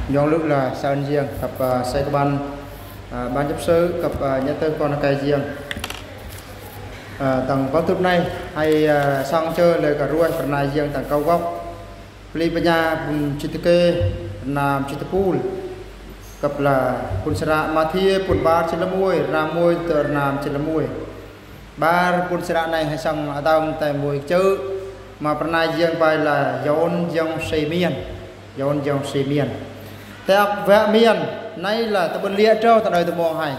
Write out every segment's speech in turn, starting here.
nhóm lúc là sơn riêng cặp xe ban ban chấp sư cặp nhà tư con cây riêng tầng có tụt này hay sang chơi lời cả ruồi phần này riêng tầng cao góc li bây giờ chít kê làm chít pool cặp là pun sera mathia pun bar chít là muôi ra muôi từ làm chít là muôi bar pun sera này hay sang ở đâu tại muôi chữ mà phần này riêng bài là dọn dòng xây miền theo vẽ miền nay là ta bên lia trâu ta đời ta mong hay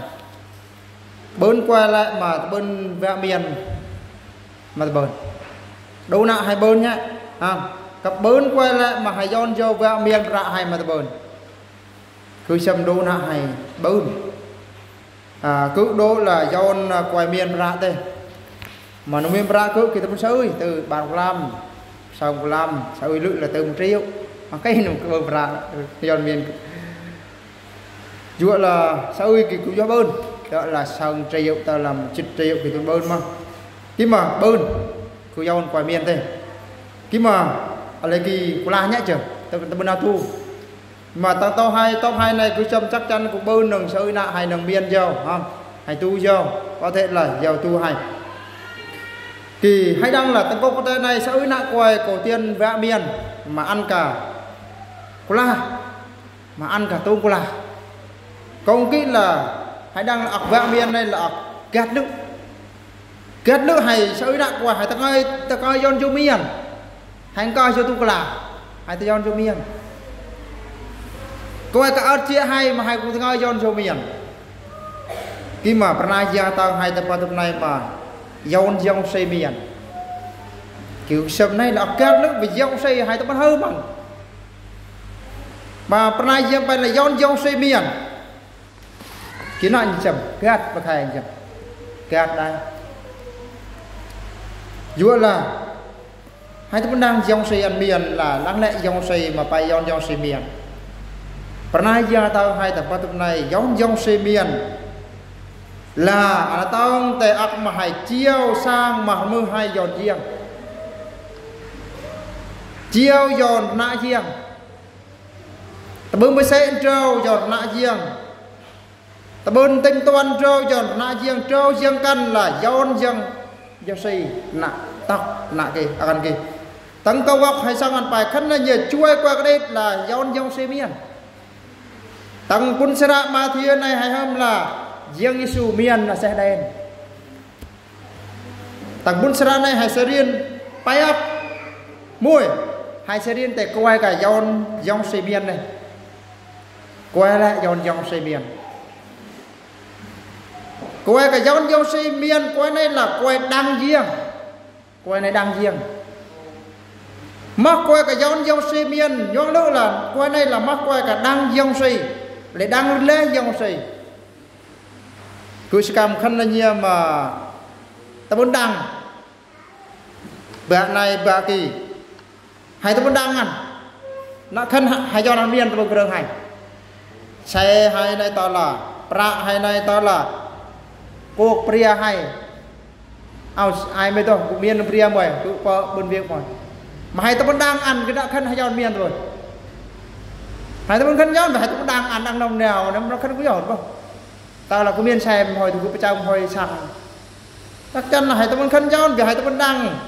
bơn qua lại mà bên vẽ miền mà ta bơn đâu nạ hay bơn nhá cặp bơn qua lại mà hay dọn dâu vẽ miền ra hay mà ta bơn cứ xem đâu nạ hay bơn cứ đó là dọn quay miền ra đây mà nó miền ra cứ kita pun sơi từ 35 65 sơi lự là từ 1 triệu mà cái nó cơ ra dọn miền dụ là sao ơi cái gió bơn đó là sang triệu ta làm 1 triệu thì tôi bơn mà khi mà bơn cứ dọn quay miền đây khi mà lấy cái của la nhá chưa ta bên nào thu mà ta to hai này cứ chăm chắc chắn cũng bơn đừng sơi nạ hay đừng miền giàu không hay tu giàu có thể là giàu tu hay thì hay đăng là tầng công cái này sơi nạ quay cổ tiên vẽ miền mà ăn cả của la mà ăn cả tôm của la công kỹ là hãy đăng là vẽ miền này là gạt nước hay sợi đạn quả hay ta coi yon cho miền hay coi cho tu là hay ta yon cho miền coi cả ớt chia hay mà hay cũng coi yon cho miền khi mà Pranaya tao hay ta qua tập này mà yon xây miền kiểu sầm này là gạt nước vì yon xây hay ta bắt hơi bằng mà Pranaya phải là yon xây miền cái nó anh chậm gạt và khai anh chậm gạt đây dụ là hai thứ đang dòng xây ăn miền là lắng lẽ dòng xây mà bay dòng xây miền và nay giờ tao hai tập bắt này dòng xây miền là tao tại ác mà hay chiêu sang mà mưa hai giòn riêng chiêu giòn nã riêng ta bưng mới xe trâu giòn nã riêng ta bên tinh toán trâu giòn nã riêng căn là giòn xây nạ tóc nạ kì ăn kì tấn câu góc hay sang ăn bài khăn là nhờ chui qua cái đây là giòn xây miền tầng quân sera ma thiên này hay hơn là riêng Giêsu miền là xe đen tầng quân sera này hay sẽ riêng bay ấp mùi hay sẽ riêng tại quay cả giòn xây miền này quay lại giòn xây miền quay cả giòn xây miền quay này là quay đăng riêng quay này đăng riêng mắc quay cả giòn xây miền nhón nữa là quay này là mắc quay cả đăng giòn xây để đăng lên giòn xây cứ cầm khăn là nhiều mà ta muốn đăng bữa này bữa kỳ hay ta muốn đăng ăn nó khăn hay do đăng miền ta muốn đường hành xe hay này to là pra hay này to là cô pria hay ai mới thôi cũng miền pria mày cứ có bên việc mày mà hay ta vẫn đang ăn cái đã khăn hay giòn miền rồi hay ta vẫn khăn giòn và hay ta vẫn đang ăn đang nồng nào nó khăn có giòn không tao là có miền xem hồi thì cứ trong hồi sẵn chắc chắn là hay ta vẫn khăn giòn vì hay ta vẫn đang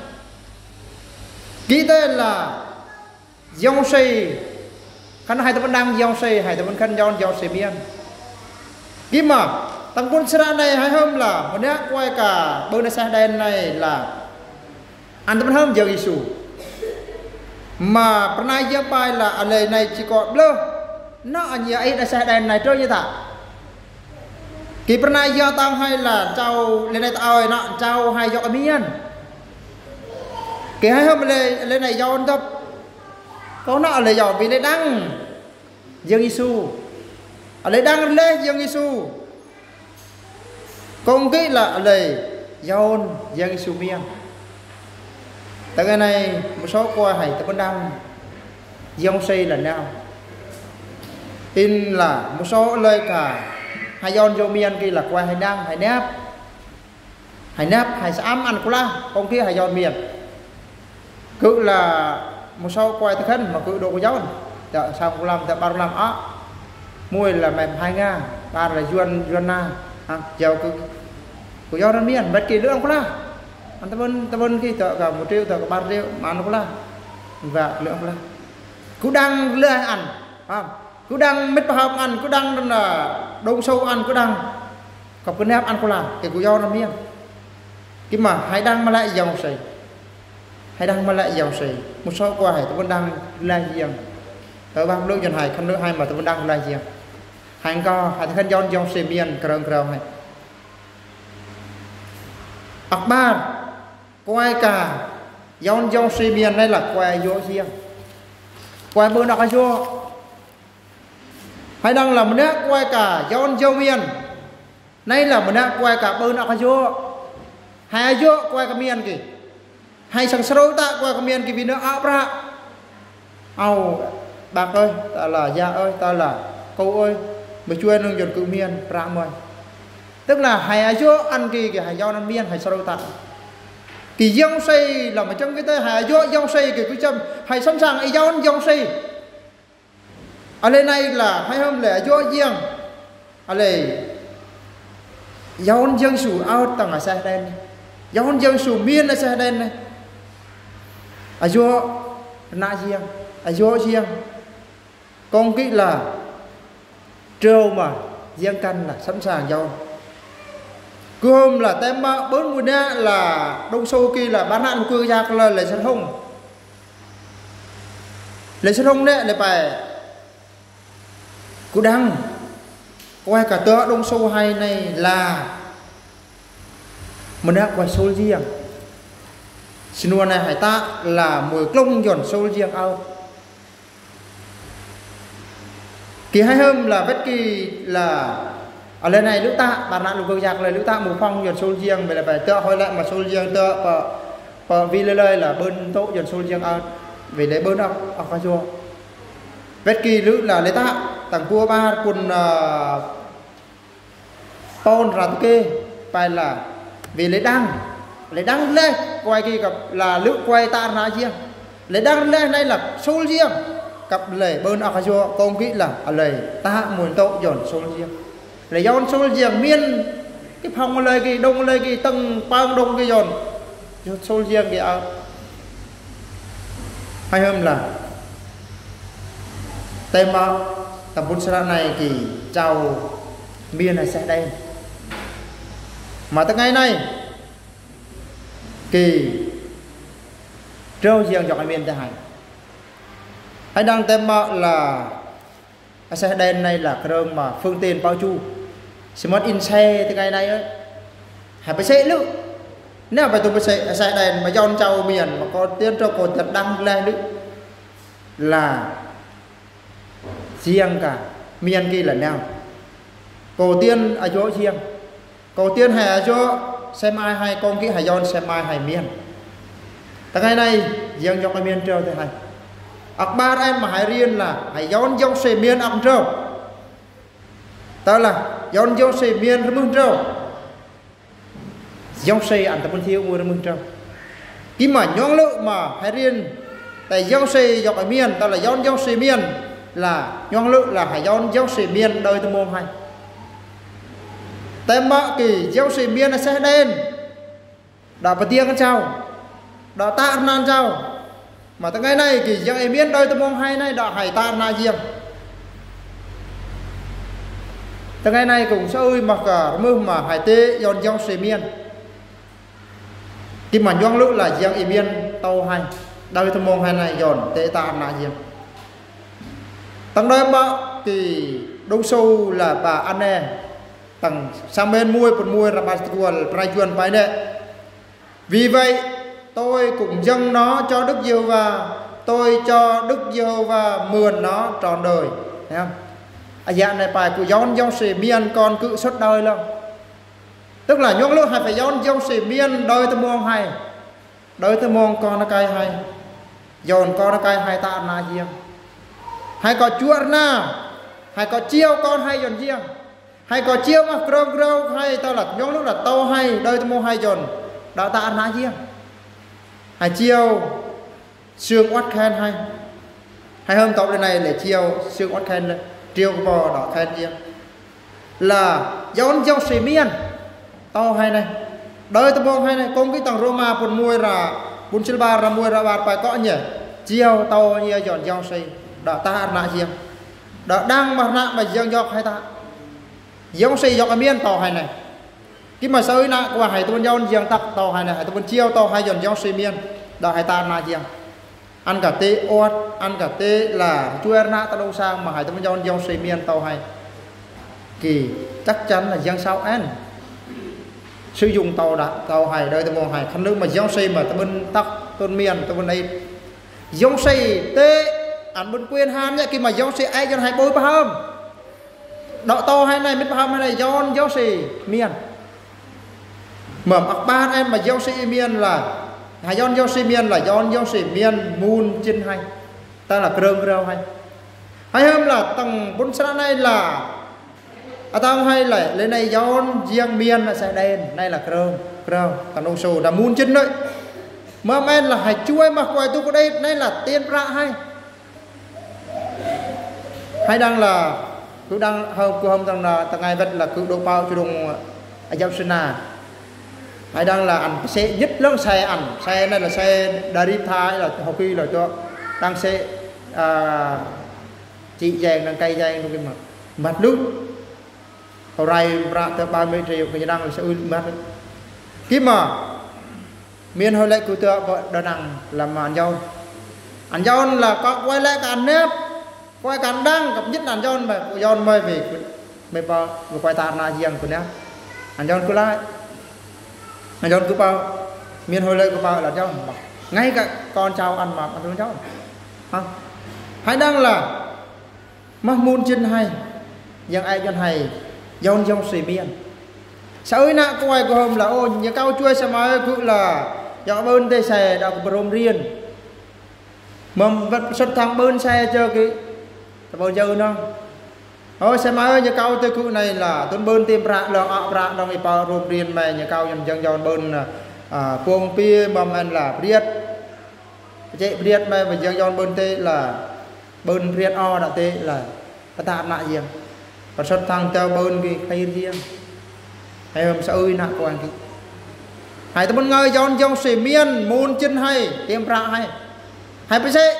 ký tên là giòn xây khăn hay ta vẫn đang giòn xây hay ta vẫn khăn giòn xây miền ký mà tầng quân sera này hay hơn là một nét quay cả bơ xe đen này là ăn tâm hơn giờ Giêsu mà bữa nay giờ bài là ở đây này chỉ có blơ nó ở nhà ấy là xe đen này trôi như thế kỳ bữa nay giờ tao hay là trâu lên đây tao nó trâu hay dọn miên kỳ hay hơn lên này dọn thấp có nó ở đây dọn vì đây đăng Dương Giêsu ở đây đăng lên Dương Giêsu công kỹ là lời giòn dân su miên tại cái này một số qua hay ta vẫn đang dòng xây là nào in là một số lời cả hay giòn dâu miên kia là qua hay đang hay nếp hay sám ăn của la công kỹ hay giòn miên cứ là một số qua thực thân mà cứ đồ của giòn sao cũng làm tại 35 á mùi là mềm hai nga ba là yuan na giàu của do nó miền bất kỳ lượng là anh ta vân khi tờ cả 1 triệu tờ cả 3 triệu mà nó là và lượng là cứ đang lừa ăn cứ đang mít học ăn cứ đang là đông sâu ăn cứ đang cặp cái nếp ăn có là cái của do nó miền cái mà hay đang mà lại dòng sầy hay đang mà lại dòng sầy một số qua hay ta vẫn đang lai riêng ở bang nước dần hải không nước hay mà ta vẫn đang lai riêng hành co hay thân dòng sầy miền cờ này Akbar quay cả dòng sầy miền này là quay vô riêng quay bơ nọ vô hay đang làm nét quay cả dòng miền này là một nét quay cả bơ nọ vô hay vô quay cả miền kì hay sang sâu ta quay cả miền kì vì nó áo ra ao bạc ơi ta là gia ơi ta là câu ơi mới chuyên nông dân cự miền ra mời tức là hay vô ăn kì hay do ăn miền hay sâu ta kỳ dòng xây là một trong cái tới hay vô dòng xây kì cứ châm hay sẵn sàng ai dòng xây ở đây này là hay hôm lẽ vô riêng ở đây dòng dân sủ ao tầng ở xe đen này dòng dân sủ miên ở xe đen này ở vô nạ riêng ở vô riêng con kỹ là trâu mà riêng căn là sẵn sàng dòng cứ hôm là tem 4 mùa nè là đông sâu kia là bán hạn cưa ra là lấy sân hông đấy lại phải cứ đăng quay cả tớ đông sâu hay này là mình đã quay sâu riêng xin này hải ta là mùi công dọn sâu riêng ao kỳ hai hôm là bất kỳ là ở lên này nước ta bạn nạn lục cực giặc là nước ta mù phong dọn sâu riêng vậy là phải tớ hỏi lại mà sâu riêng tớ vì lời là bên tổ dọn sâu riêng ao vì lấy bên ở khoa chua bất kỳ lữ là lấy ta tặng cua ba quần pon ra kê phải là vì lấy đăng lên quay kia gặp là lữ quay ta ra riêng lấy đăng lên đây là số riêng cặp lệ bên ở cho công kỹ là ở lệ ta muốn tổ dọn số riêng lấy dọn số riêng miên cái phòng lời cái đông lời cái tầng bao đông cái dọn số riêng cái ở hay hơn là tem tầm bún sả này thì chào miên này sẽ đây mà tới ngày này kỳ trâu riêng cho cái miền thế này hay đang tem là xe đen này là cái mà phương tiện bao chu sẽ mất in xe từ ngày này ấy hãy phải xe nữa nếu phải tôi phải xe đèn mà dọn trâu miền mà có tiền cho còn thật đăng lên nữa là riêng cả miền kia là nào cổ tiên ở chỗ riêng cổ tiên hay ở chỗ xem ai hay con kia hay dọn xem ai hay miền từ ngày này riêng cho cái miền trâu thế này Akbar em mà hãy riêng là hãy dọn dòng xe miền ăn trâu đó là dọn dòng xe miền ra mương trâu dòng xe ăn tập thiếu mua ra mương trâu khi mà nhón lự mà hãy riêng tại dòng xe dọc ở miền đó là dòng xe miền là nhón lự là hãy dòng xe miền đời tôi môn hay tem bạ kỳ dòng xe miền là xe đen đã bắt tiên con trâu đã tạ nan trâu mà tới ngày này kỳ dòng em miền đời tôi môn hay này đã hãy tạ na riêng từ ngày này cũng sẽ ơi mà cả mưa mà hải tế dọn dòng xe miền khi mà dọn lũ là dòng miền tàu hay đời tôi mong hai này dọn tế ta là riêng tầng đó mà thì đông sâu là bà anh nè tầng sang bên mua là bà chuẩn phải đệ vì vậy tôi cũng dâng nó cho Đức Giê-hô-va tôi cho Đức Giê-hô-va mượn nó trọn đời thấy không dạ này phải của dòng xe miền còn cự suốt đời luôn tức là nhung lúc hay phải dòng xe miền đời tôi mong hay đời tôi mong con nó cay hay dồn con nó cay hay ta na riêng hay có chuột na hay có chiêu con hay dồn riêng hay có chiêu mà grâu hay tao là nhung lúc là tao hay đời tôi mong hay dồn đã ta na riêng hay chiêu xương oát khen hay hôm tối này để chiêu xương oát khen lên triều bò đỏ khen riêng là dọn dòng sĩ miên tao hay này đời tôi bong hay này công cái tầng Roma buồn mùi là buồn chil ba ra mùi ra bạt phải có nhỉ chiều tao như dọn dòng sĩ đã ta ăn lại riêng đã đang mà nặng mà dọn dọc hay ta dòng sĩ dọc ở miên tao hay này cái mà sơi nặng qua hay tôi dọn riêng tắc tao hay này hay tôi chiều tao hay dọn dòng sĩ miên đã hay ta ăn lại riêng ăn cả tê ớt ăn cả tê là chui nạ ta đâu sang mà hay tôi dọn sĩ miên tao hay kỳ chắc chắn là dân sao ăn sử dụng tàu đã tàu hay đây tôi mong hay khăn nước mà giống xây mà tôi bên tắc tôn miền tôi bên đây giống xây tê ăn bên quên han nhá khi mà giống xây ai cho hai bôi bao hôm đọ tàu hay này biết bao hôm hay này giống xây miền mở mặt ban em mà giống xây miền là hay giống xây miền là giống xây miền muôn trên hay ta là krơm rau hay hôm là tầng bốn xã này là tao hay là lên đây giòn riêng miên là sẽ đen này là krơm tao nông sù là muôn chân đấy mà men là hải chuối mà quay tôi có đây này là tiên ra hay đang là cứ đang hôm đang là tầng ngày vật là cứ đồ bao cho đồng giáo sinh à hay đang là ăn xe nhất lớn xe này là xe đà đi thái là học khi là cho đang xe chị dàn đang cây dàn luôn cái mặt nước hồi này ra tới 30 triệu cái đang là sẽ mất khi mà miền hồi lại cứ tựa vợ đà nẵng làm ăn dâu là có quay lại cả ăn nếp quay cả ăn đăng gặp nhất ăn dâu mà dâu mời về mày bao quay ta là riêng của nếp ăn dâu cứ lại ăn dâu cứ bao miền hồi lại cứ bao là dâu ngay cả con cháu ăn mà ăn cháu hay đang là mắc muôn chân hay dân ai dân hay dọn dòng sĩ miên sau nãy quay của hôm là ôi nhà cao chui xem ai cứ là dọn bên tê xe đã có bơm riêng mầm vật xuất thằng bên xe cho cái bao giờ nó ôi xem ai nhà cao tê cứ này là tuần bên tìm rạ đang bị bao rôm riêng mà nhà cao dần dọn bên cuồng pia mầm anh là riết chạy riết mà dần dọn bên tê là bên riết o đã tê là tạm lại riêng và xuất thằng cho bên cái khay riêng hay hôm sau ơi nặng quan cái hay tôi muốn ngơi dọn sĩ miên môn chân hay tiêm ra hay bây giờ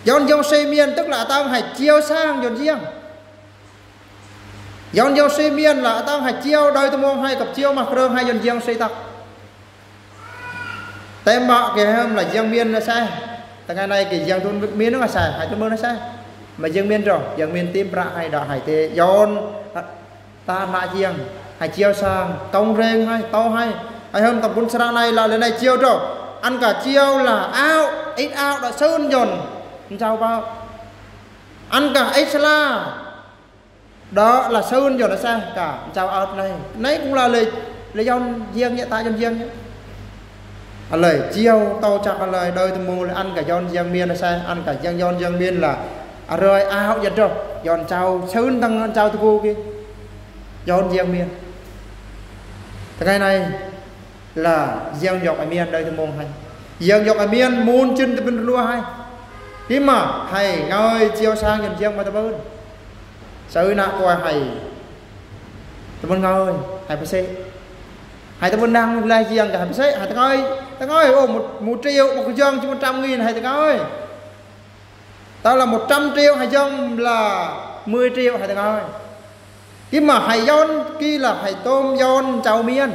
dọn sĩ miên tức là tao hay chiêu sang dọn riêng dọn sĩ miên là tao hay chiêu đôi tôi mong hay cặp chiêu mặc rơm hay dọn riêng xây tắc tem bọ cái hôm là riêng miên là sai tại ngày này cái riêng thôn miên nó là sai hay tôi mơ nó sai mà dân miền rồi dân miền tim ra hay đỏ hải tê dọn ta lại riêng hay chiêu sang tông rèn hay to hay hôm tập bốn xã này là lên này chiêu rồi ăn cả chiêu là ao ít ao đã sơn dồn sao bao ăn cả ít la đó là sơn dồn nó sai cả chào ao này nấy cũng là lời dọn riêng nhẹ tại dân riêng nhé lời chiêu to chặt lời đôi tôi mua ăn cả dọn riêng miền là sai ăn cả dọn riêng miền là rồi ao giật rồi dọn chào sơn tăng chào tôi cô kia dọn riêng miền cái này là gieo dọc ở miền đây tôi mong hay gieo dọc ở miền muôn chân tôi bên lúa hay khi mà hay ngơi chiêu sang dần gieo mà tôi bên sợi nạ qua hay tôi bên ngơi hay phải xe hay tôi bên đang lai giang cả hay xe hay tôi ngơi ô một triệu một cái dân chỉ 100.000 hay tôi ngơi tao là 100 triệu hay dân là 10 triệu hay tôi ngơi cái mà hay dân kia là hay tôm dân chào miên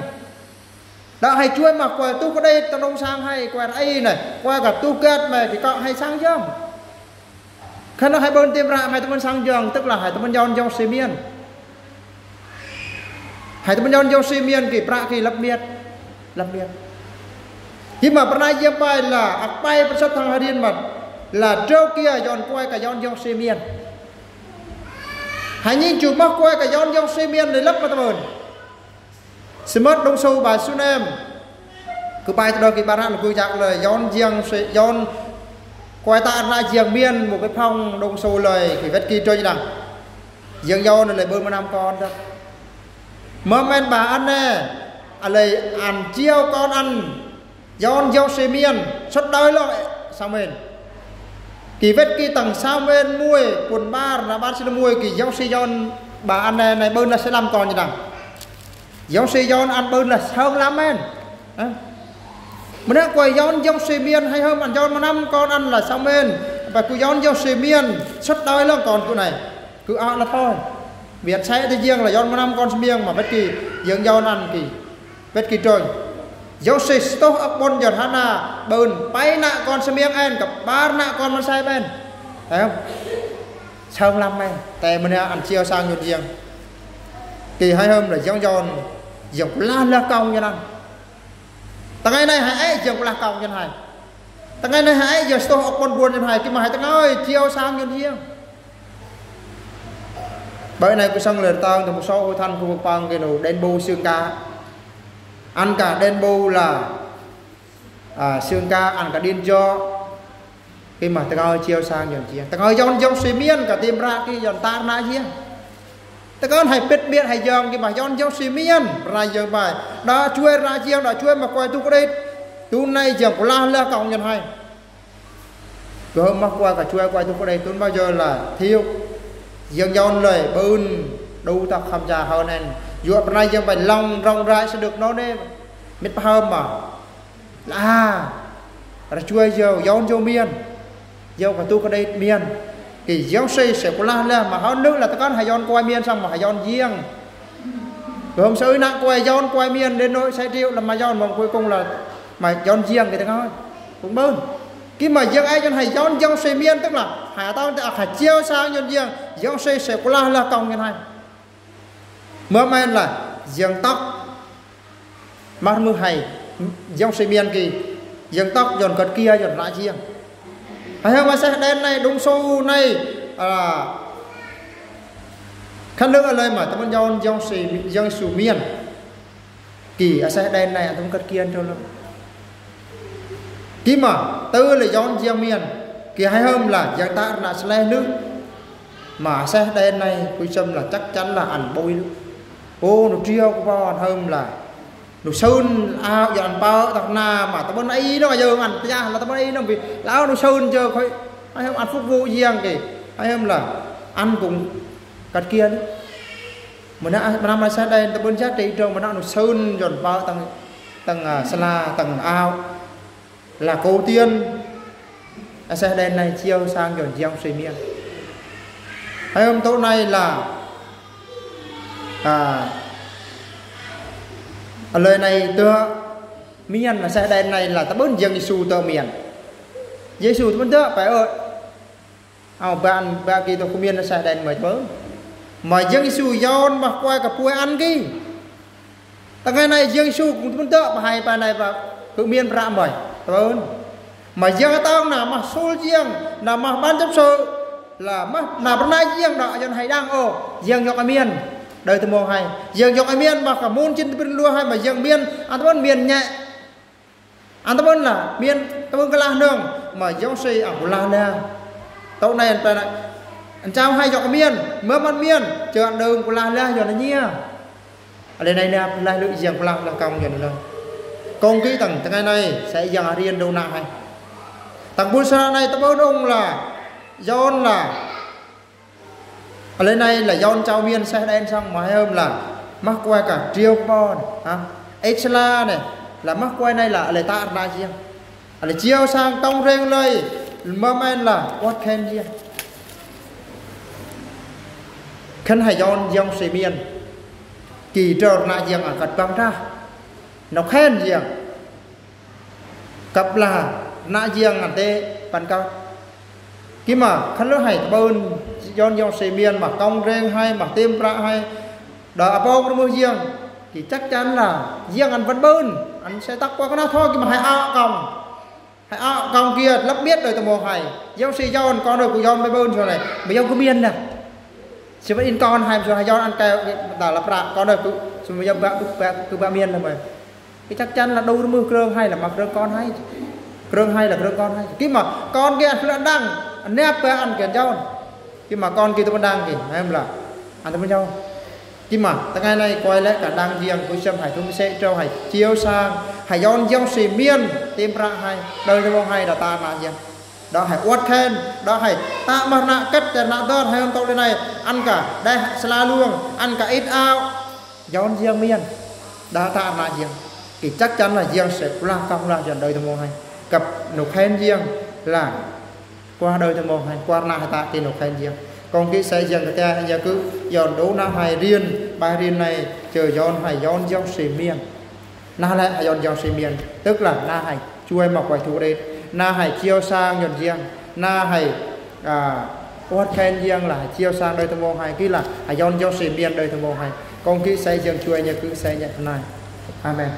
đã hay chuối mà qua tu có đây tao đông sang hay qua đây này qua cả tu kết mà thì có hay sang dân khi nó hay bên tiêm ra hay tao bên sang dân tức là hay tao bên dân xì miên hay tao bên dân xì miên kỳ pra kỳ lập biệt khi mà bên này dân bay là bay bên sắp thằng Hadiên mà là trâu kia dọn quay cả dân xì miên hãy nhìn chụp mắt quay cả dân xì miên để lấp vào tao sẽ mất đông sâu bài xuống em cứ bài từ đầu kỳ bạn ăn là cứ chắc là dọn quay ta ra giềng miên một cái phong đông sâu lời thì vết kia trôi như nào giềng dọn là bơm 5 con thôi mơ men bà ăn nè lời ăn chiêu con ăn dọn xe miên xuất đôi rồi sao mình kỳ vết kỳ tầng sao bên muôi quần ba là ba xin muôi kỳ giống si yon bà ăn này bơn là sẽ làm còn như nào giống si yon ăn bơn là hơn lắm men mình đã quay yon giống si miên hay hơn ăn yon mà năm con ăn là sao men và cứ yon giống si miên xuất đôi luôn còn cô này cứ ăn là thôi Việt sẽ thì riêng là yon mà năm con si miên mà bất kỳ dương yon ăn kỳ bất kỳ trời dấu sĩ tốt ấp bôn giọt hana bơn bay nạ con si miên en gặp ba nạ con mà sai bên thấy không sơn lắm em tại mình ăn chiêu sang nhuận riêng kỳ hai hôm là giòn giòn dọc la cong như năng tầng ngày này hãy dọc la cong như này tầng ngày này hãy giờ tôi học con buồn như này khi mà hãy tầng ơi chiêu sang nhuận riêng bởi này cứ sang lần tao từ một số thanh khu vực bằng cái đồ đen bù xương cá ăn cả đen bù là xương cá ăn cả điên cho khi mà tao ơi chiêu sang nhuận riêng tao ơi giòn suy miên cả tìm ra cái giòn ta na riêng tất cả hãy biết hãy dòng cái bài dòng dòng suy miên ra giờ bài đã chui ra chiêu đã chui mà quay tu có đây tu này giờ của la cộng nhân hay cứ hôm mà qua cả chui quay tu có đây tu bao giờ là thiếu dòng dòng lời bơn đâu ta tham gia hơn nên dựa vào này giờ bài lòng rong ra sẽ được nó đấy biết hơn mà ra chui giờ dòng dòng miên dòng cả tu có đây miên thì giáo sư sẽ có la mà họ nước là tất cả hải yon quay miên xong mà hải yon riêng rồi hôm sau nặng quay yon quay miên đến nỗi sai triệu là mà yon mà cuối cùng là mà yon riêng cái thôi cũng bơn khi mà riêng ai cho hải yon giáo sư miên tức là hải tao hải chiêu sang yon riêng giáo sư sẽ có la công như này mới men là riêng tóc mắt mưa hay giáo sư miên kỳ riêng tóc dồn cật kia dồn lại riêng hay không mà sẽ đen này đúng số này khăn nước ở đây mà tao muốn dòng sù miên kỳ sẽ đen này tao cất kiên cho nó khi mà tư là dòng giang miên kỳ hay hơn là giang ta là sẽ nước mà sẽ đen này quy châm là chắc chắn là ăn bôi nước ô nó triêu của bao hơn là nó sơn dọn bao tao na mà tao muốn ấy nó giờ ăn ra là tao muốn ấy nó vì lão nó sơn chưa thôi hay không ăn phục vụ riêng kì hay không là ăn cùng cắt kia đấy mà năm nay sang đây tao muốn giá trị trường mà nó sơn dọn bao tầng sala tầng ao là cầu tiên sang đây này chiêu sang dọn giang suy miên hay không tối nay là lời này tựa miền là xe đen này là ta bớt dân Giêsu tờ miền Giêsu ta bớt tựa phải ơi bạn kia tôi không miền là xe đen mới bớt mà dân Giêsu giòn mà quay cả puôi ăn kia ta ngày này dân Giêsu cũng bớt tựa mà hai bài này và cứ miền ra mày bớt mà dân tao nào mà xô riêng nào mà ban chấp sự là mà bên này riêng đó dân hay đang dân cho cái miền đời từ mùa hay dường dọc ai miên mà cả môn trên bên lúa hay mà dường miên ăn tao miền nhẹ ăn tao là miên tao cái la nương mà giáo sư ở la nè tao này anh trao hai dọc miên mới ăn miên chờ ăn đường của la nè giờ nó nhia ở đây này nè lại lựa dường của la là công giờ nữa công kỹ tầng ngày này sẽ dừng riêng đâu nào hay tầng buôn sa này tao ông là do là ở đây này là do trao miên xe đen xong mà hay hôm là mắc quay cả triêu bon exla này là mắc quay này là lời ta ra riêng là chiêu sang tông riêng lời mơ men là what can riêng khăn hay dòng xe miên kỳ trở lại riêng ở cật băng ra nó khen riêng cặp là nạ riêng ở đây bàn cao khi mà khăn nước hay bơn dòng xe miên mà công riêng hay mà tiêm ra hay đợi bao nó mưa riêng thì chắc chắn là riêng anh vẫn bơn anh sẽ tắt qua cái nó thôi nhưng mà hãy còng kia lắp biết rồi từ mùa hay dòng xe dòng con rồi của dòng mới bơn rồi này mà dòng có miên nè chỉ vẫn in con hay rồi dòng ăn kèo đã lắp rạ con rồi cứ dòng cứ bạ miên rồi mà thì chắc chắn là đâu nó mưa krương hay là mặc krương con hay krương hay là krương con hay khi mà con kia anh đang nếp cái ăn kèn dòng khi mà con kia tôi vẫn đang thì em là ăn tôi với nhau khi mà ta ngày này quay lại cả đang riêng của xem hải thông sẽ cho hải chiếu sang hải dòng xì miên tìm ra hay đời cho hay là ta là gì đó hay uất khen đó hay ta mà nạ kết để nạ đớt hay ông tàu đây này ăn cả đây sla luôn ăn cả ít ao giòn riêng miên đã ta là riêng thì chắc chắn là riêng sẽ là không là dần đời thầm hay cặp nụ khen riêng là qua đời thầm hay qua nạ ta thì nụ khen riêng còn cái xây dựng cái ta giờ cứ giòn đấu na hay riêng bài riêng này chờ giòn hay giòn giòn xì miên na lại giòn giòn xì miên tức là na hay chui mọc vài thủ đây na hay chiêu sang dần riêng na hay uất khen riêng là chiêu sang đời thầm hay cái là giòn giòn xì miên đời thầm hay còn cái xây dựng chui nhà cứ xây nhận này amen.